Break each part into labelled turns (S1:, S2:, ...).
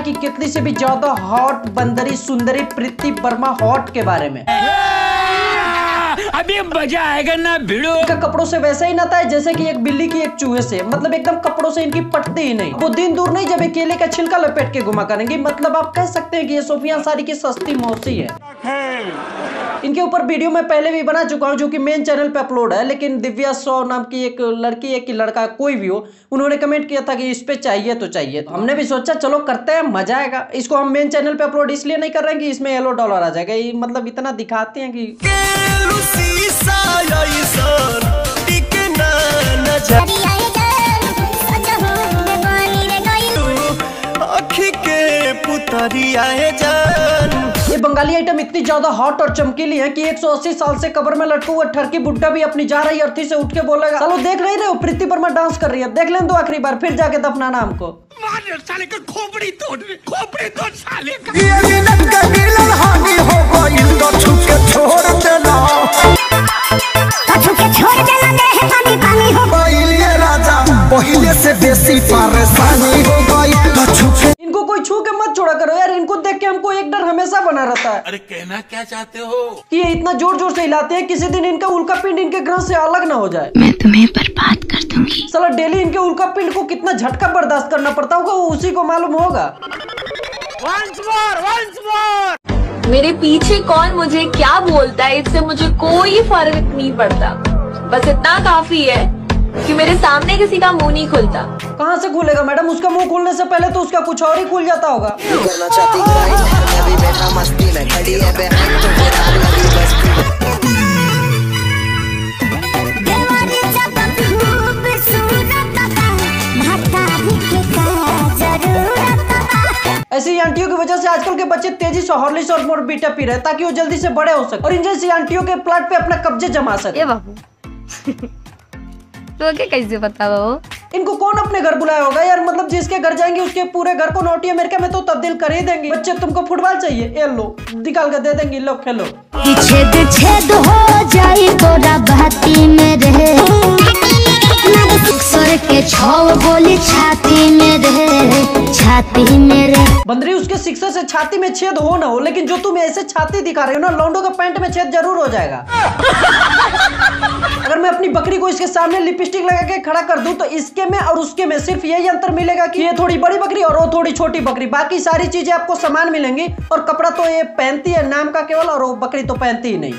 S1: कि कितनी से भी ज्यादा हॉट बंदरी सुंदरी प्रीति वर्मा हॉट के बारे में।
S2: अभी मजा आएगा ना भिड़ो।
S1: इनका कपड़ों से वैसा ही नाता है जैसे कि एक बिल्ली की एक चूहे से, मतलब एकदम कपड़ों से इनकी पटती ही नहीं। वो दिन दूर नहीं जब ये केले का छिलका लपेट के घुमा करेंगी, मतलब आप कह सकते हैं कि ये सोफिया अंसारी की सस्ती मौसी है। इनके ऊपर वीडियो मैं पहले भी बना चुका हूं जो कि मेन चैनल पे अपलोड है, लेकिन दिव्या सौ नाम की एक लड़की है कि लड़का कोई भी हो, उन्होंने कमेंट किया था कि इस पे चाहिए तो चाहिए। तो हमने भी सोचा चलो करते हैं, मजा आएगा। इसको हम मेन चैनल पे अपलोड इसलिए नहीं कर रहे हैं कि इसमें येलो डॉलर आ जाएगा, ये मतलब इतना दिखाते हैं कि ये बंगाली आइटम इतनी ज्यादा हॉट और चमकीली है कि 180 साल से कब्र में लटका हुआ ठरकी बुड्ढा भी अपनी जा रही अर्थी से उठ के बोलेगा चलो देख रहे हो प्रीति वर्मा डांस कर रही है, देख लें दो आखिरी बार फिर जाके दफनाना हमको।
S2: साले का खोपड़ी तोड़ साले का।
S3: पहले से बेसी परेशानी हो गई।
S1: इनको कोई छू के मत छोड़ा करो यार, इनको देख के हमको एक डर हमेशा बना रहता है।
S2: अरे कहना क्या चाहते हो
S1: कि ये इतना जोर जोर से हिलाते हैं किसी दिन इनका उल्का पिंड इनके ग्रह से अलग ना हो जाए।
S4: मैं तुम्हें बर्बाद कर दूंगी।
S1: साला डेली इनके उल्का पिंड को कितना झटका बर्दाश्त करना पड़ता होगा वो उसी को मालूम होगा।
S2: Once more।
S5: मेरे पीछे कौन मुझे क्या बोलता है इससे मुझे कोई फर्क नहीं पड़ता, बस इतना काफी है कि मेरे सामने किसी का मुंह नहीं खुलता।
S1: कहाँ से खुलेगा मैडम, उसका मुंह खुलने से पहले तो उसका कुछ और ही खुल जाता होगा। ऐसी आंटियों की वजह से आजकल के बच्चे तेजी से हॉर्लिक्स और मोरबीटा पी रहे हैं ताकि वो जल्दी से बड़े हो सके और इन जैसी आंटियों के प्लाट पे अपना कब्जे जमा सके।
S4: बाबू तो कैसे पता बाबू?
S1: इनको कौन अपने घर बुलाया होगा यार, मतलब जिसके घर जाएंगे उसके पूरे घर को नॉर्थ अमेरिका में तो तब्दील कर ही देंगे। बच्चे तुमको फुटबॉल चाहिए, ये लो निकाल कर दे देंगे, लो खेलो।
S6: छेद छेद हो जाए तोरा बहती में रहे, सर के छाव गोली छाती में रहे, छाती में रहे।
S1: बंदरी उसके सिक्सर से छाती में छेद हो ना हो, लेकिन जो तुम ऐसे छाती दिखा रहे हो ना, लौंडो का पैंट में छेद जरूर हो जाएगा। अगर मैं अपनी बकरी को इसके सामने लिपस्टिक लगा के खड़ा कर दूं तो इसके में और उसके में सिर्फ यही अंतर मिलेगा कि ये थोड़ी बड़ी बकरी और वो थोड़ी छोटी बकरी, बाकी सारी चीजें आपको समान मिलेंगी। और कपड़ा तो ये पहनती है नाम का केवल, और वो बकरी तो पहनती ही नहीं।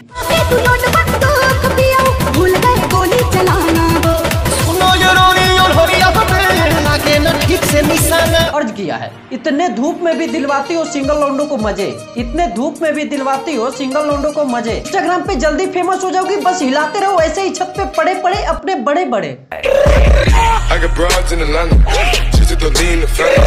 S1: अर्ज किया है इतने धूप में भी दिलवाती हो सिंगल लौंडो को मजे, इतने धूप में भी दिलवाती हो सिंगल लौंडो को मजे। इंस्टाग्राम पे जल्दी फेमस हो जाओगी, बस हिलाते रहो ऐसे ही छत पे पड़े पड़े अपने बड़े बड़े।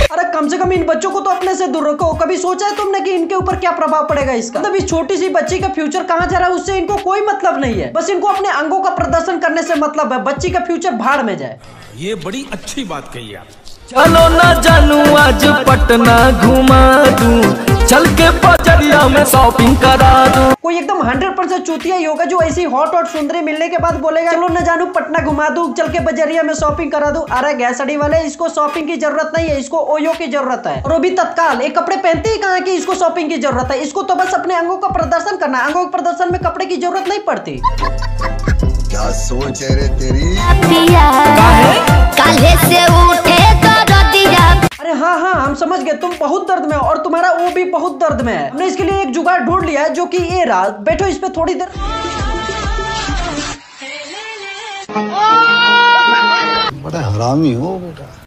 S1: अरे कम से कम इन बच्चों को तो अपने से दूर रखो। कभी सोचा है तुमने कि इनके ऊपर क्या प्रभाव पड़ेगा इसका? मतलब इस छोटी सी बच्ची का फ्यूचर कहाँ जा रहा है उससे इनको कोई मतलब नहीं है, बस इनको अपने अंगों का प्रदर्शन करने से मतलब है। बच्ची का फ्यूचर भाड़ में जाए।
S2: ये बड़ी अच्छी बात कही आप।
S3: चलो ना जानू आज पटना घुमा दूं, चल के बजरिया में शॉपिंग करा दूं।
S1: कोई एकदम 100% चूतिया ही होगा जो ऐसी हॉट और सुंदरी मिलने के बाद बोलेगा चलो ना जानू पटना घुमा दूं, चल के बजरिया में शॉपिंग करा दूं। अरे गैसड़ी वाले, इसको शॉपिंग की जरूरत नहीं है, इसको ओयो की जरूरत है, और वो भी तत्काल। एक कपड़े पहनते ही कहाँ कि इसको शॉपिंग की जरूरत है, इसको तो बस अपने अंगों का प्रदर्शन करना है। अंगों के प्रदर्शन में कपड़े की जरूरत नहीं पड़ती।
S7: क्या सोच है रे तेरी?
S6: काले से उठे
S1: अरे हाँ हाँ हम समझ गए, तुम बहुत दर्द में हो और तुम्हारा वो भी बहुत दर्द में है। हमने इसके लिए एक जुगाड़ ढूंढ लिया है जो कि ये रहा। बैठो इस पे थोड़ी देर।
S7: बड़ा हरामी हो बेटा।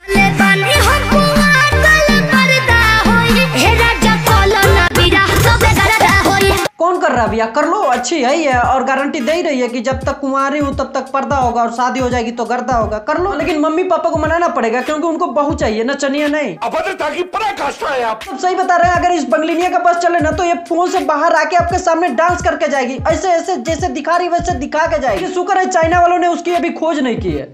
S1: कौन कर रहा भैया, कर लो, अच्छी है ही है और गारंटी दे ही रही है कि जब तक कुंवारी हूँ तब तक पर्दा होगा और शादी हो जाएगी तो गर्दा होगा। कर लो, लेकिन मम्मी पापा को मनाना पड़ेगा क्योंकि उनको बहू चाहिए ना, चनिया नहीं।
S2: अभद्रता की पराकाष्ठा है आप।
S1: सब सही बता रहे हैं। अगर इस बंगलिनिया का बस चले ना तो ये फोन से बाहर आके आपके सामने डांस करके जाएगी, ऐसे ऐसे जैसे दिखा रही वैसे दिखा के जाएगी। शुक्र है चाइना वालों ने उसकी अभी खोज नहीं की है।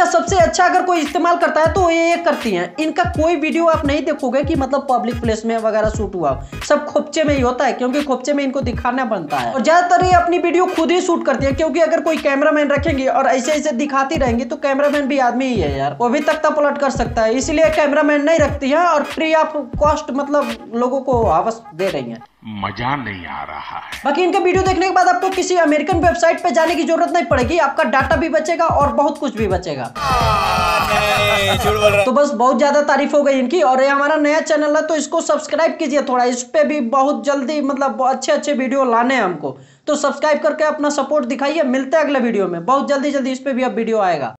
S1: सबसे अच्छा अगर कोई इस्तेमाल करता है तो ये करती हैं। इनका कोई वीडियो आप नहीं देखोगे कि मतलब पब्लिक प्लेस में वगैरह शूट हुआ। सब खोपचे में ही होता है, क्योंकि खोपचे में इनको दिखाना बनता है। और ज्यादातर ये अपनी वीडियो खुद ही शूट करती है, क्योंकि अगर कोई कैमरामैन रखेंगे और ऐसे ऐसे दिखाती रहेंगी तो कैमरामैन भी आदमी ही है यार, वो भी तख्ता पलट कर सकता है। इसलिए कैमरामैन नहीं रखती है और फ्री ऑफ कॉस्ट मतलब लोगों को हवस दे रही है।
S2: मजा नहीं आ रहा है।
S1: बाकी इनके वीडियो देखने के बाद आपको किसी अमेरिकन वेबसाइट पे जाने की जरूरत नहीं पड़ेगी, आपका डाटा भी बचेगा और बहुत कुछ भी बचेगा। तो बस बहुत ज्यादा तारीफ हो गई इनकी। और ये हमारा नया चैनल है तो इसको सब्सक्राइब कीजिए थोड़ा, इस पे भी बहुत जल्दी मतलब अच्छे अच्छे वीडियो लाने हैं हमको, तो सब्सक्राइब करके अपना सपोर्ट दिखाइए। मिलते हैं अगले वीडियो में, बहुत जल्दी इस पे भी अब वीडियो आएगा।